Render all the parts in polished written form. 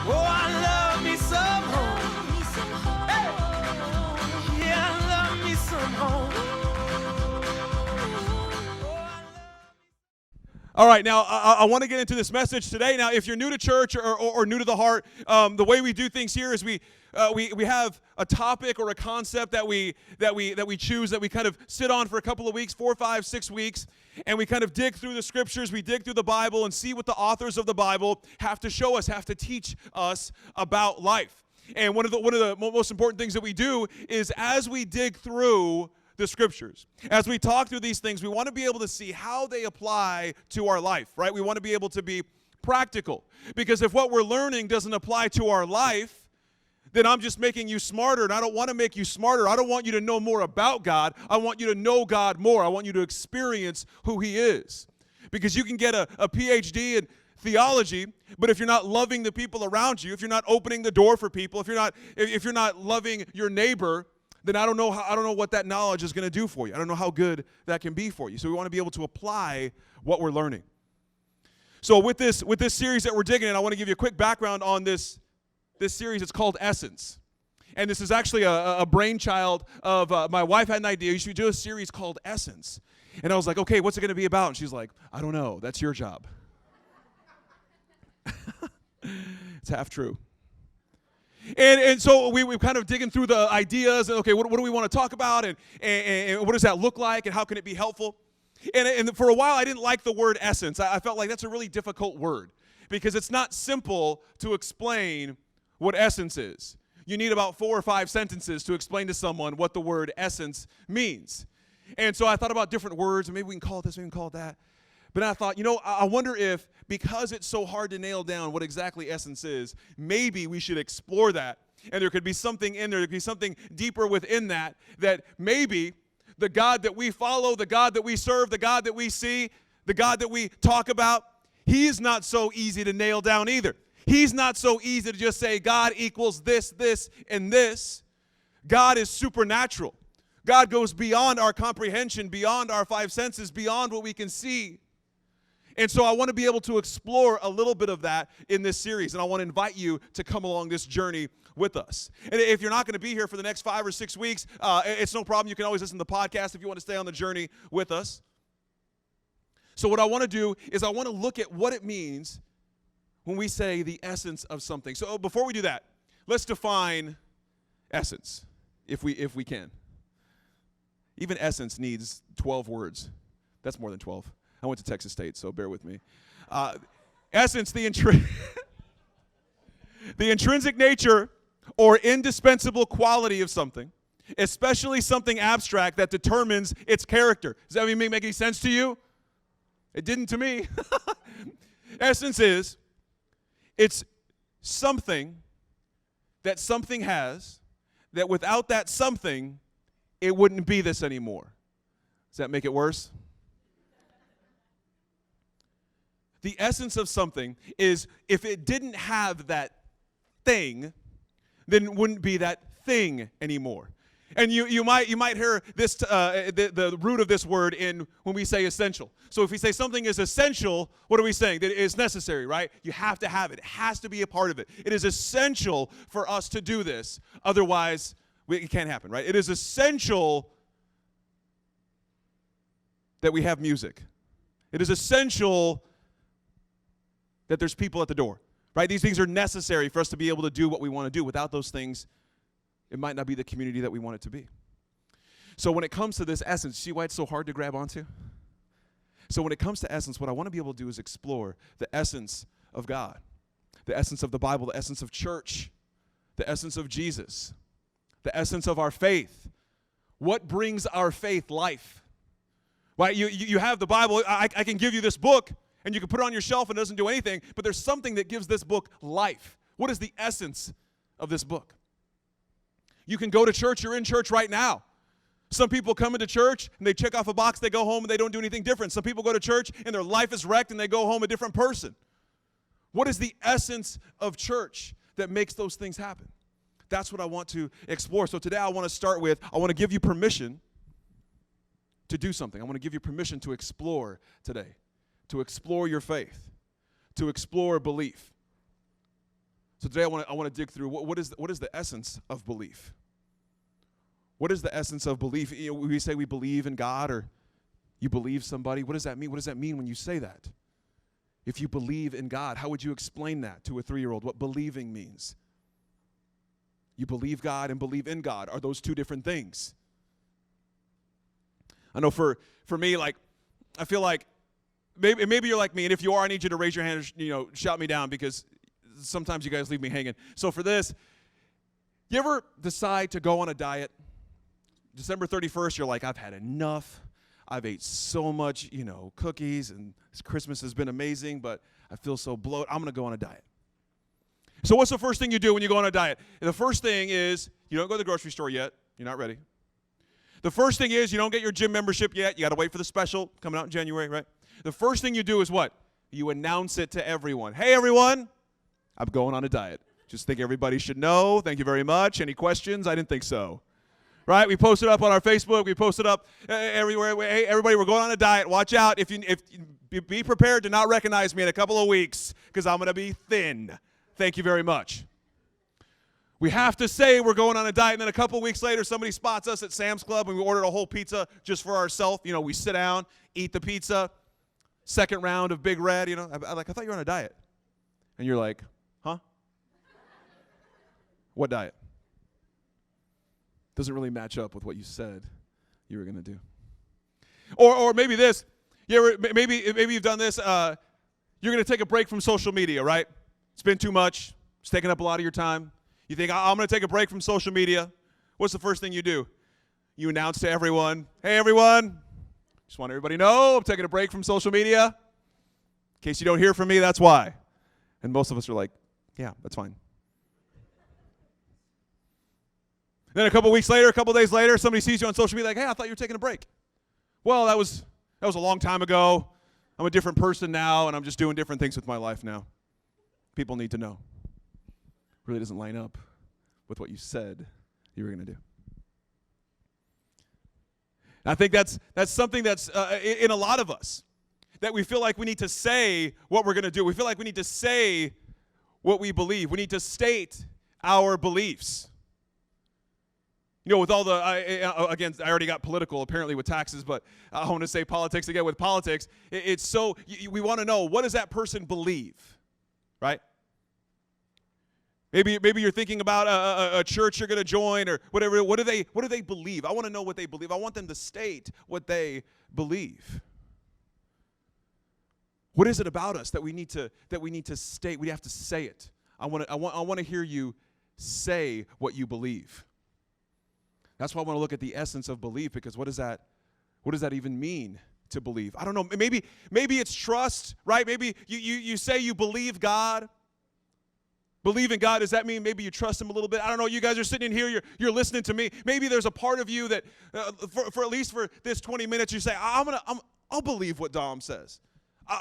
Oh, I love me some home. Hey. Yeah, I love me some home. All right, now I want to get into this message today. Now, if you're new to church or new to the heart, the way we do things here is we have a topic or a concept that we choose, that we kind of sit on for a couple of weeks, 4, 5, 6 weeks, and we kind of dig through the scriptures, we dig through the Bible, and see what the authors of the Bible have to show us, have to teach us about life. And one of the most important things that we do is, as we dig through the scriptures, as we talk through these things, we want to be able to see how they apply to our life, right? We want to be able to be practical, because if what we're learning doesn't apply to our life, then I'm just making you smarter, and I don't want to make you smarter. I don't want you to know more about God. I want you to know God more. I want you to experience who He is, because you can get a PhD in theology, but if you're not loving the people around you, if you're not opening the door for people, if you're not loving your neighbor, then I don't know what that knowledge is going to do for you. I don't know how good that can be for you. So we want to be able to apply what we're learning. So with this series that we're digging in, I want to give you a quick background on this series. It's called Essence. And this is actually a brainchild of my wife had an idea. You should do a series called Essence. And I was like, okay, what's it going to be about? And she's like, I don't know. That's your job. It's half true. And so we're kind of digging through the ideas, and okay, what do we want to talk about, and what does that look like, and how can it be helpful? And for a while, I didn't like the word essence. I felt like that's a really difficult word, because it's not simple to explain what essence is. You need about 4 or 5 sentences to explain to someone what the word essence means. And so I thought about different words, and maybe we can call it this, maybe we can call it that. But then I thought, I wonder if, because it's so hard to nail down what exactly essence is, maybe we should explore that. And there could be something in there, there could be something deeper within that maybe the God that we follow, the God that we serve, the God that we see, the God that we talk about, He's not so easy to nail down either. He's not so easy to just say God equals this, this, and this. God is supernatural. God goes beyond our comprehension, beyond our 5 senses, beyond what we can see. And so I want to be able to explore a little bit of that in this series, and I want to invite you to come along this journey with us. And if you're not going to be here for the next 5 or 6 weeks, it's no problem. You can always listen to the podcast if you want to stay on the journey with us. So what I want to do is I want to look at what it means when we say the essence of something. So before we do that, let's define essence, if we can. Even essence needs 12 words. That's more than 12. I went to Texas State, so bear with me. Essence, the intrinsic nature or indispensable quality of something, especially something abstract that determines its character. Does that make any sense to you? It didn't to me. Essence is, it's something that something has, that without that something, it wouldn't be this anymore. Does that make it worse? The essence of something is, if it didn't have that thing, then it wouldn't be that thing anymore. And you might hear this the root of this word in when we say essential. So if we say something is essential, what are we saying? That it is necessary, right? You have to have it. It has to be a part of it. It is essential for us to do this. Otherwise, it can't happen, right? It is essential that we have music. It is essential that there's people at the door, right? These things are necessary for us to be able to do what we want to do. Without those things, it might not be the community that we want it to be. So when it comes to this essence, see why it's so hard to grab onto? So when it comes to essence, what I want to be able to do is explore the essence of God, the essence of the Bible, the essence of church, the essence of Jesus, the essence of our faith. What brings our faith life? Right? You have the Bible. I can give you this book, and you can put it on your shelf and it doesn't do anything, but there's something that gives this book life. What is the essence of this book? You can go to church. You're in church right now. Some people come into church and they check off a box, they go home, and they don't do anything different. Some people go to church and their life is wrecked and they go home a different person. What is the essence of church that makes those things happen? That's what I want to explore. So today I want to give you permission to do something. I want to give you permission to explore today, to explore your faith, to explore belief. So today I want to dig through what is the essence of belief? What is the essence of belief? We say we believe in God, or you believe somebody. What does that mean? What does that mean when you say that? If you believe in God, how would you explain that to a 3-year-old? What believing means? You believe God and believe in God. Are those two different things? I know for me, like, I feel like maybe you're like me, and if you are, I need you to raise your hand and shout me down, because sometimes you guys leave me hanging. So for this, you ever decide to go on a diet? December 31st, you're like, I've had enough. I've ate so much, cookies, and this Christmas has been amazing, but I feel so bloated. I'm going to go on a diet. So what's the first thing you do when you go on a diet? The first thing is you don't go to the grocery store yet. You're not ready. The first thing is you don't get your gym membership yet. You got to wait for the special coming out in January, right? The first thing you do is what? You announce it to everyone. Hey, everyone, I'm going on a diet. Just think everybody should know. Thank you very much. Any questions? I didn't think so. Right? We posted up on our Facebook. We posted up everywhere. Hey, everybody, we're going on a diet. Watch out. Be prepared to not recognize me in a couple of weeks, because I'm going to be thin. Thank you very much. We have to say we're going on a diet, and then a couple of weeks later, somebody spots us at Sam's Club, and we ordered a whole pizza just for ourselves. We sit down, eat the pizza. Second round of Big Red. I thought you were on a diet. And you're like, huh? What diet? Doesn't really match up with what you said you were going to do. Or maybe this. Maybe you've done this. You're going to take a break from social media, right? It's been too much. It's taking up a lot of your time. You think, I'm going to take a break from social media. What's the first thing you do? You announce to everyone, hey, everyone, just want everybody to know I'm taking a break from social media. In case you don't hear from me, that's why. And most of us are like, yeah, that's fine. Then a couple weeks later, a couple days later, somebody sees you on social media like, hey, I thought you were taking a break. Well, that was a long time ago. I'm a different person now, and I'm just doing different things with my life now. People need to know. Really doesn't line up with what you said you were going to do. And I think that's something that's in a lot of us, that we feel like we need to say what we're going to do. We feel like we need to say what we believe. We need to state our beliefs. With all the, again, I already got political apparently with taxes, but I want to say politics again with politics. It's so, we want to know, what does that person believe, right? Maybe you're thinking about a church you're going to join or whatever. What do they believe? I want to know what they believe. I want them to state what they believe. What is it about us that we need to state? We have to say it. I want to hear you say what you believe. That's why I want to look at the essence of belief, because what does that even mean to believe? I don't know. Maybe it's trust, right? Maybe you say you believe God. Believe in God, does that mean maybe you trust him a little bit? I don't know. You guys are sitting in here, you're listening to me. Maybe there's a part of you that for at least for this 20 minutes you say, I'll believe what Dom says.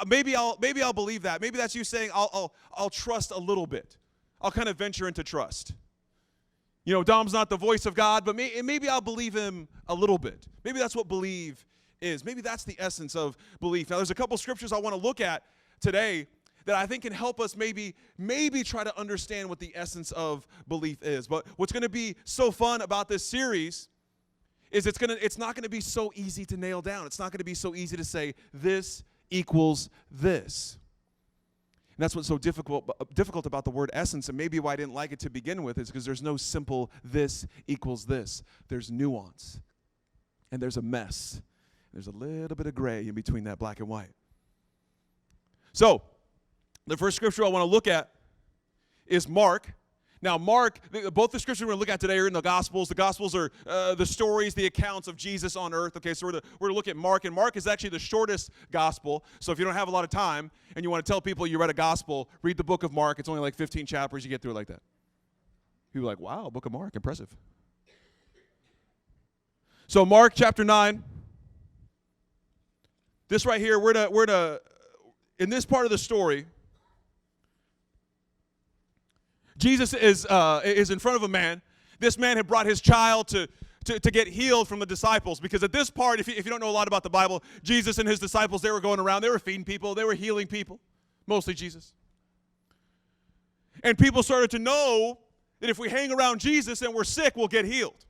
Maybe I'll believe that. Maybe that's you saying I'll trust a little bit. I'll kind of venture into trust. Dom's not the voice of God, but maybe I'll believe him a little bit. Maybe that's what believe is. Maybe that's the essence of belief. Now, there's a couple scriptures I want to look at today that I think can help us maybe try to understand what the essence of belief is. But what's going to be so fun about this series is it's not going to be so easy to nail down. It's not going to be so easy to say this equals this. And that's what's so difficult about the word essence, and maybe why I didn't like it to begin with, is because there's no simple this equals this. There's nuance, and there's a mess. There's a little bit of gray in between that black and white. So, the first scripture I want to look at is Mark. Now, Mark, both the scriptures we're going to look at today are in the Gospels. The Gospels are the stories, the accounts of Jesus on earth. Okay, so we're going to look at Mark, and Mark is actually the shortest gospel. So if you don't have a lot of time and you want to tell people you read a gospel, read the book of Mark. It's only like 15 chapters. You get through it like that. People are like, wow, book of Mark, impressive. So Mark chapter 9. This right here, in this part of the story, Jesus is in front of a man. This man had brought his child to get healed from the disciples, because at this part, if you don't know a lot about the Bible, Jesus and his disciples, they were going around, they were feeding people, they were healing people, mostly Jesus. And people started to know that if we hang around Jesus and we're sick, we'll get healed.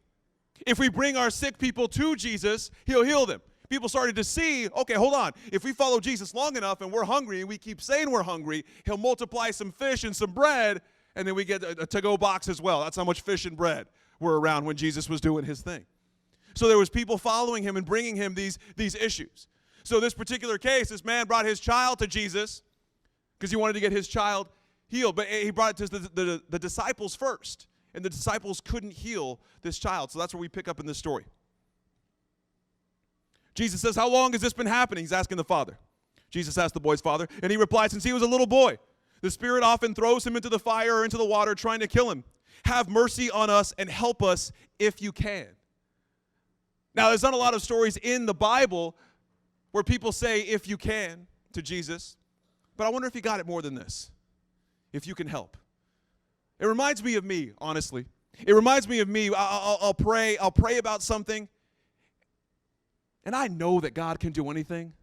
If we bring our sick people to Jesus, he'll heal them. People started to see, okay, hold on. If we follow Jesus long enough and we're hungry and we keep saying we're hungry, he'll multiply some fish and some bread, and then we get a to-go box as well. That's how much fish and bread were around when Jesus was doing his thing. So there was people following him and bringing him these issues. So this particular case, this man brought his child to Jesus because he wanted to get his child healed. But he brought it to the disciples first. And the disciples couldn't heal this child. So that's where we pick up in this story. Jesus says, how long has this been happening? He's asking the father. Jesus asked the boy's father. And he replied, since he was a little boy, the spirit often throws him into the fire or into the water trying to kill him. Have mercy on us and help us if you can. Now, there's not a lot of stories in the Bible where people say, if you can, to Jesus. But I wonder if he got it more than this. If you can help. It reminds me of me, honestly. It reminds me of me. I'll pray about something. And I know that God can do anything.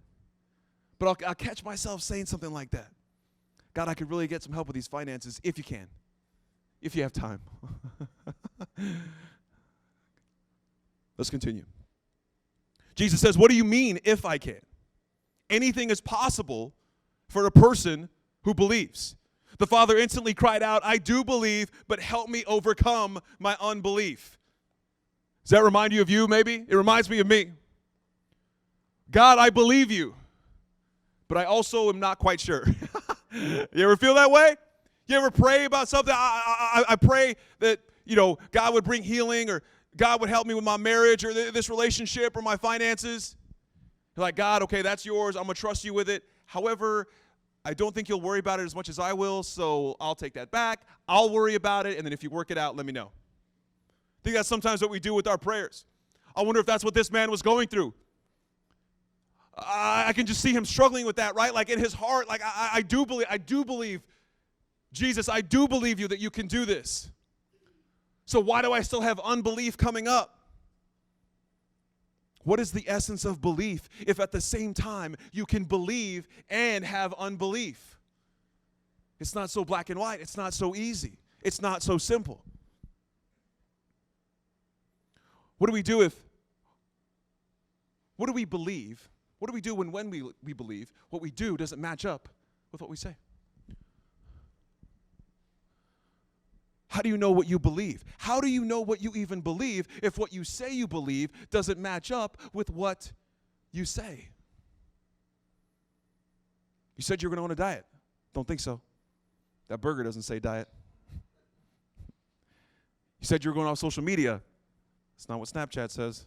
But I'll catch myself saying something like that. God, I could really get some help with these finances if you can. If you have time. Let's continue. Jesus says, what do you mean if I can? Anything is possible for a person who believes. The father instantly cried out, I do believe, but help me overcome my unbelief. Does that remind you of you, maybe? It reminds me of me. God, I believe you, but I also am not quite sure. You ever feel that way? You ever pray about something? I pray that, God would bring healing, or God would help me with my marriage or this relationship or my finances. You're like, God, okay, that's yours. I'm going to trust you with it. However, I don't think you'll worry about it as much as I will, so I'll take that back. I'll worry about it, and then if you work it out, let me know. I think that's sometimes what we do with our prayers. I wonder if that's what this man was going through. I can just see him struggling with that, right? Like in his heart, like I do believe, Jesus, I do believe you that you can do this. So why do I still have unbelief coming up? What is the essence of belief if at the same time you can believe and have unbelief? It's not so black and white. It's not so easy. It's not so simple. What do we do what do we believe? What do we do when we believe what we do doesn't match up with what we say? How do you know what you believe? How do you know what you even believe if what you say you believe doesn't match up with what you say? You said you were going on a diet. Don't think so. That burger doesn't say diet. You said you were going off social media. That's not what Snapchat says.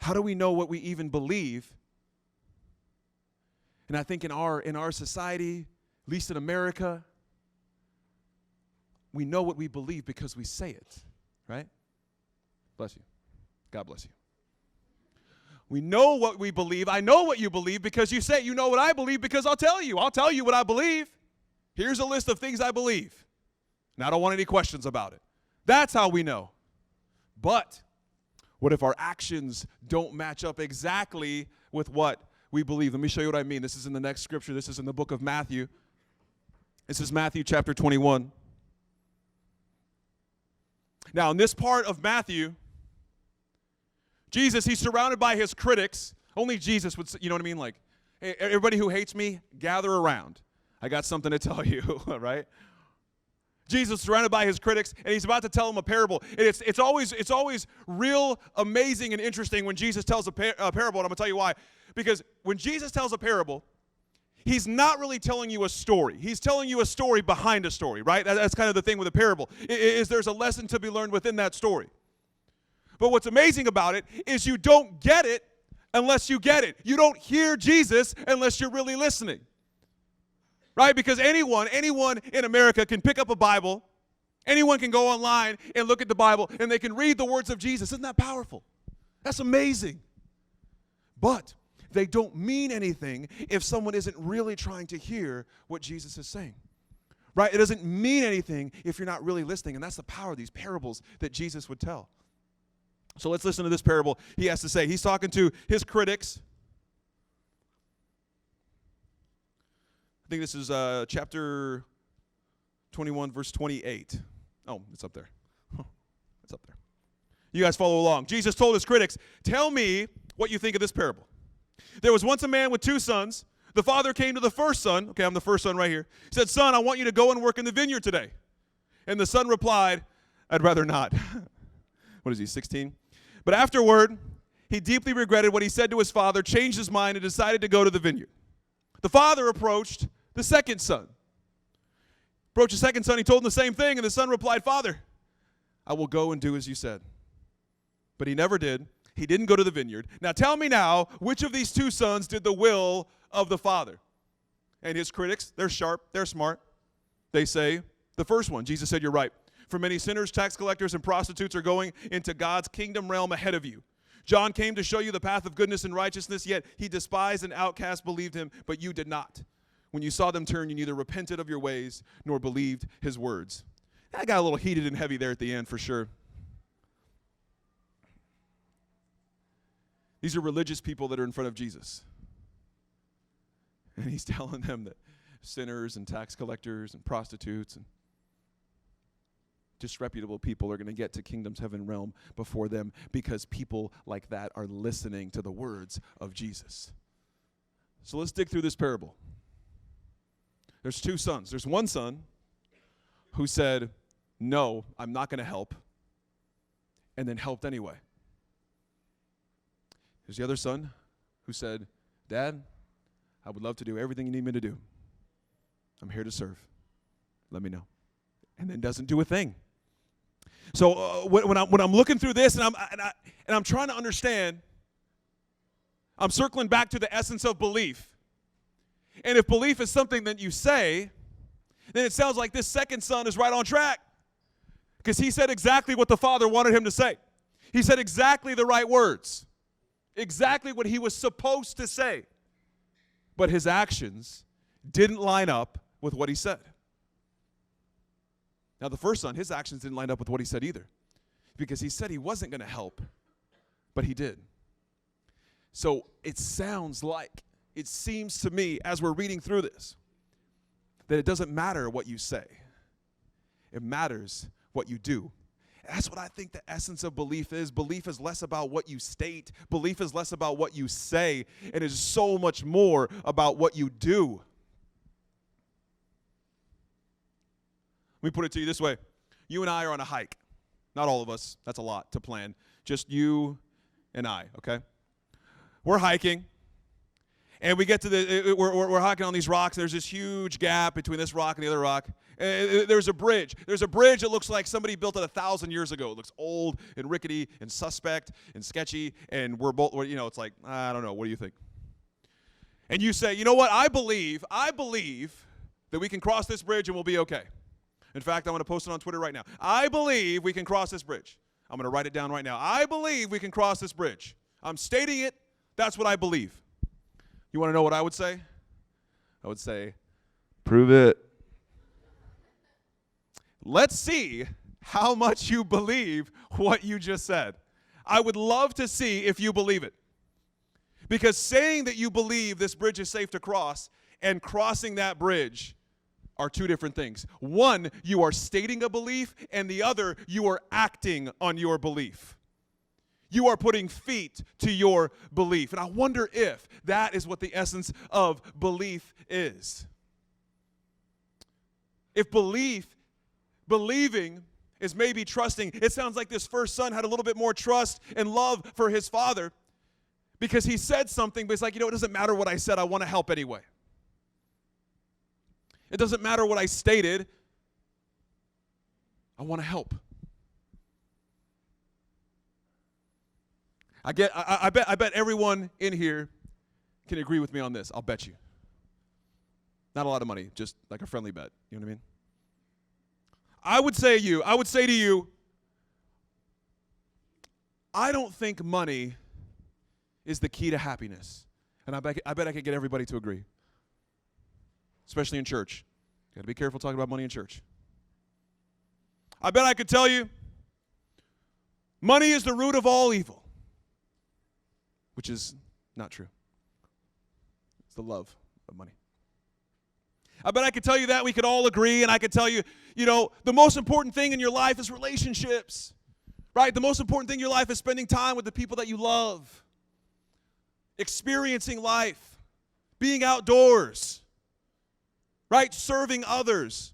How do we know what we even believe? And I think in our society, at least in America, we know what we believe because we say it, right? Bless you. God bless you. We know what we believe. I know what you believe because you say it. You know what I believe because I'll tell you. I'll tell you what I believe. Here's a list of things I believe. And I don't want any questions about it. That's how we know. But what if our actions don't match up exactly with what we believe? Let me show you what I mean. This is in the next scripture. This is in the book of Matthew. This is Matthew chapter 21. Now, in this part of Matthew, Jesus, he's surrounded by his critics. Only Jesus would, you know what I mean? Like, hey, everybody who hates me, gather around. I got something to tell you, right? Jesus is surrounded by his critics, and he's about to tell them a parable. And it's always real amazing and interesting when Jesus tells a parable, and I'm going to tell you why. Because when Jesus tells a parable, he's not really telling you a story. He's telling you a story behind a story, right? That's kind of the thing with a parable, is there's a lesson to be learned within that story. But what's amazing about it is you don't get it unless you get it. You don't hear Jesus unless you're really listening. Right? Because anyone in America can pick up a Bible. Anyone can go online and look at the Bible, and they can read the words of Jesus. Isn't that powerful? That's amazing. But they don't mean anything if someone isn't really trying to hear what Jesus is saying. Right? It doesn't mean anything if you're not really listening, and that's the power of these parables that Jesus would tell. So let's listen to this parable he has to say. He's talking to his critics. I think this is chapter 21, verse 28. Oh, it's up there. It's up there. You guys follow along. Jesus told his critics, "Tell me what you think of this parable. There was once a man with 2 sons. The father came to the first son." Okay, I'm the first son right here. He said, "Son, I want you to go and work in the vineyard today." And the son replied, "I'd rather not." What is he, 16? But afterward, he deeply regretted what he said to his father, changed his mind, and decided to go to the vineyard. The father approached the second son. He told him the same thing, and the son replied, "Father, I will go and do as you said." But he never did. He didn't go to the vineyard. Now tell me now, which of these 2 sons did the will of the father? And his critics, they're sharp, they're smart. They say, the first one. Jesus said, "You're right. For many sinners, tax collectors, and prostitutes are going into God's kingdom realm ahead of you. John came to show you the path of goodness and righteousness, yet he despised and outcast believed him, but you did not. When you saw them turn, you neither repented of your ways nor believed his words." That got a little heated and heavy there at the end for sure. These are religious people that are in front of Jesus. And he's telling them that sinners and tax collectors and prostitutes and disreputable people are going to get to kingdom's heaven realm before them because people like that are listening to the words of Jesus. So let's dig through this parable. There's 2 sons. There's one son who said, "No, I'm not going to help," and then helped anyway. There's the other son who said, "Dad, I would love to do everything you need me to do. I'm here to serve. Let me know." And then doesn't do a thing. So when I'm looking through this and I'm trying to understand, I'm circling back to the essence of belief. And if belief is something that you say, then it sounds like this second son is right on track, because he said exactly what the father wanted him to say. He said exactly the right words, exactly what he was supposed to say. But his actions didn't line up with what he said. Now, the first son, his actions didn't line up with what he said either, because he said he wasn't going to help, but he did. So it seems to me, as we're reading through this, that it doesn't matter what you say. It matters what you do. And that's what I think the essence of belief is. Belief is less about what you state. Belief is less about what you say. And is so much more about what you do. Let me put it to you this way. You and I are on a hike. Not all of us. That's a lot to plan. Just you and I, okay? We're hiking. And we get to we're hiking on these rocks. There's this huge gap between this rock and the other rock. There's a bridge. There's a bridge that looks like somebody built it 1,000 years ago. It looks old and rickety and suspect and sketchy. And we're both, it's like, I don't know. What do you think? And you say, you know what? I believe that we can cross this bridge and we'll be okay. In fact, I'm going to post it on Twitter right now. I believe we can cross this bridge. I'm going to write it down right now. I believe we can cross this bridge. I'm stating it. That's what I believe. You want to know what I would say? I would say, prove it. Let's see how much you believe what you just said. I would love to see if you believe it. Because saying that you believe this bridge is safe to cross and crossing that bridge are 2 different things. One, you are stating a belief, and the other, you are acting on your belief. You are putting feet to your belief. And I wonder if that is what the essence of belief is. If believing is maybe trusting, it sounds like this first son had a little bit more trust and love for his father because he said something, but it's like, it doesn't matter what I said, I want to help anyway. It doesn't matter what I stated, I want to help. I bet everyone in here can agree with me on this. I'll bet you. Not a lot of money, just like a friendly bet. You know what I mean? I would say to you, I don't think money is the key to happiness. And I bet I could get everybody to agree. Especially in church. Got to be careful talking about money in church. I bet I could tell you, money is the root of all evil. Which is not true. It's the love of money. I bet I could tell you that. We could all agree, and I could tell you, the most important thing in your life is relationships, right? The most important thing in your life is spending time with the people that you love, experiencing life, being outdoors, right? Serving others.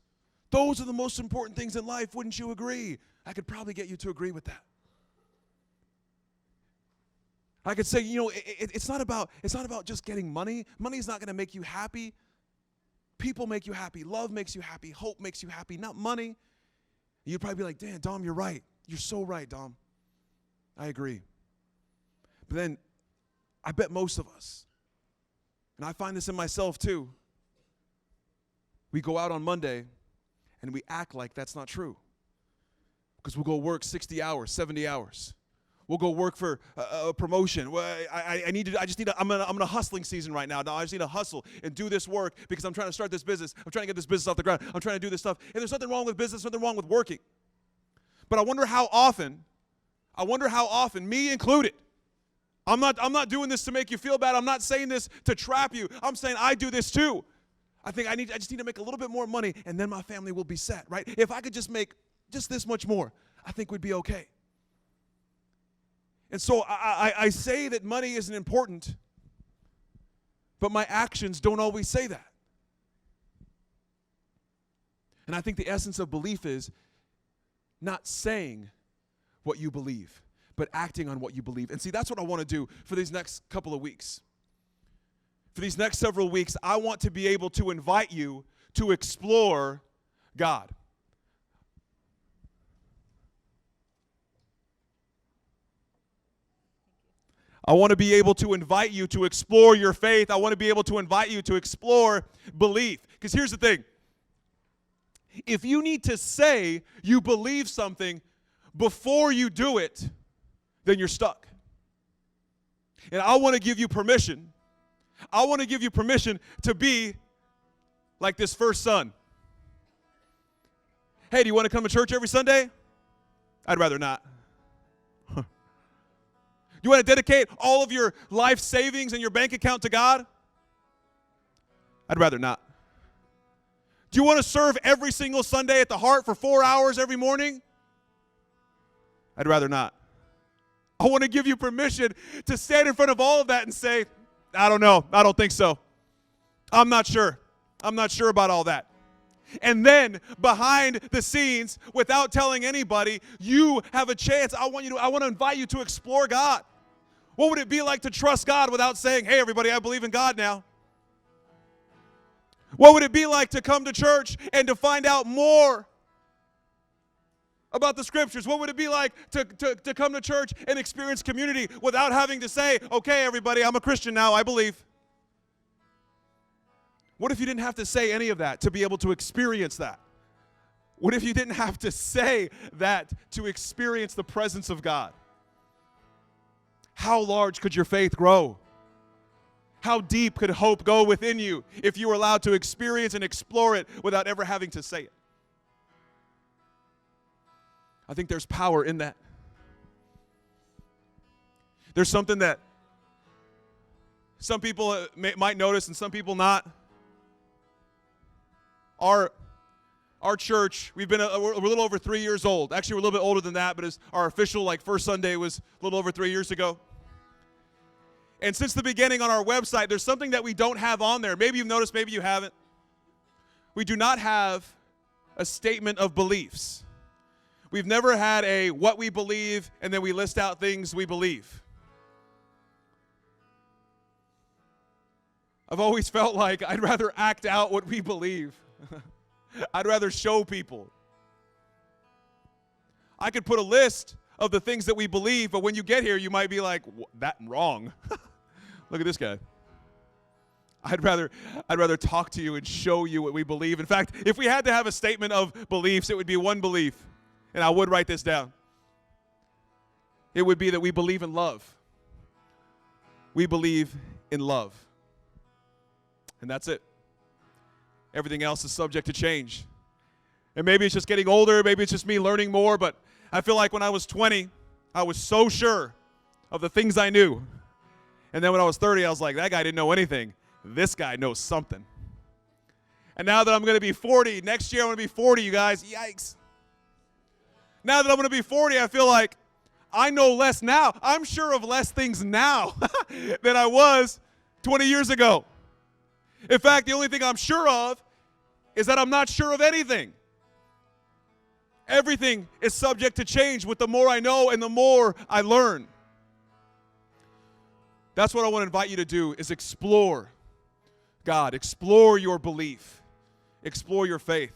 Those are the most important things in life. Wouldn't you agree? I could probably get you to agree with that. I could say, it's not about just getting money. Money is not going to make you happy. People make you happy. Love makes you happy. Hope makes you happy, not money. You'd probably be like, "Dan, Dom, you're right. You're so right, Dom. I agree." But then I bet most of us, and I find this in myself too, we go out on Monday and we act like that's not true. Because we'll go work 60 hours, 70 hours. We'll go work for a promotion. Well, I'm in a hustling season right now. I just need to hustle and do this work because I'm trying to start this business. I'm trying to get this business off the ground. I'm trying to do this stuff. And there's nothing wrong with business, nothing wrong with working. But I wonder how often, me included, I'm not doing this to make you feel bad. I'm not saying this to trap you. I'm saying I do this too. I think I just need to make a little bit more money and then my family will be set, right? If I could just make just this much more, I think we'd be okay. And so I say that money isn't important, but my actions don't always say that. And I think the essence of belief is not saying what you believe, but acting on what you believe. And see, that's what I want to do for these next couple of weeks. For these next several weeks, I want to be able to invite you to explore God. I want to be able to invite you to explore your faith. I want to be able to invite you to explore belief. Because here's the thing. If you need to say you believe something before you do it, then you're stuck. And I want to give you permission. I want to give you permission to be like this first son. Hey, do you want to come to church every Sunday? I'd rather not. You want to dedicate all of your life savings and your bank account to God? I'd rather not. Do you want to serve every single Sunday at the Heart for 4 hours every morning? I'd rather not. I want to give you permission to stand in front of all of that and say, I don't know. I don't think so. I'm not sure. I'm not sure about all that. And then behind the scenes, without telling anybody, you have a chance. I want to invite you to explore God. What would it be like to trust God without saying, hey, everybody, I believe in God now? What would it be like to come to church and to find out more about the scriptures? What would it be like to come to church and experience community without having to say, okay, everybody, I'm a Christian now, I believe? What if you didn't have to say any of that to be able to experience that? What if you didn't have to say that to experience the presence of God? How large could your faith grow? How deep could hope go within you if you were allowed to experience and explore it without ever having to say it? I think there's power in that. There's something that some people might notice and some people not. Our church, we're a little over 3 years old. Actually, we're a little bit older than that, but our official first Sunday was a little over 3 years ago. And since the beginning on our website, there's something that we don't have on there. Maybe you've noticed, maybe you haven't. We do not have a statement of beliefs. We've never had a what we believe, and then we list out things we believe. I've always felt like I'd rather act out what we believe. I'd rather show people. I could put a list of the things that we believe, but when you get here, you might be like, that wrong. Look at this guy. I'd rather talk to you and show you what we believe. In fact, if we had to have a statement of beliefs, it would be one belief, and I would write this down. It would be that we believe in love. We believe in love. And that's it. Everything else is subject to change. And maybe it's just getting older, maybe it's just me learning more, but I feel like when I was 20, I was so sure of the things I knew. And then when I was 30, I was like, that guy didn't know anything. This guy knows something. And now that I'm going to be 40, next year I'm going to be 40, you guys. Yikes. Now that I'm going to be 40, I feel like I know less now. I'm sure of less things now than I was 20 years ago. In fact, the only thing I'm sure of is that I'm not sure of anything. Everything is subject to change with the more I know and the more I learn. That's what I want to invite you to do, is explore God, explore your belief, explore your faith.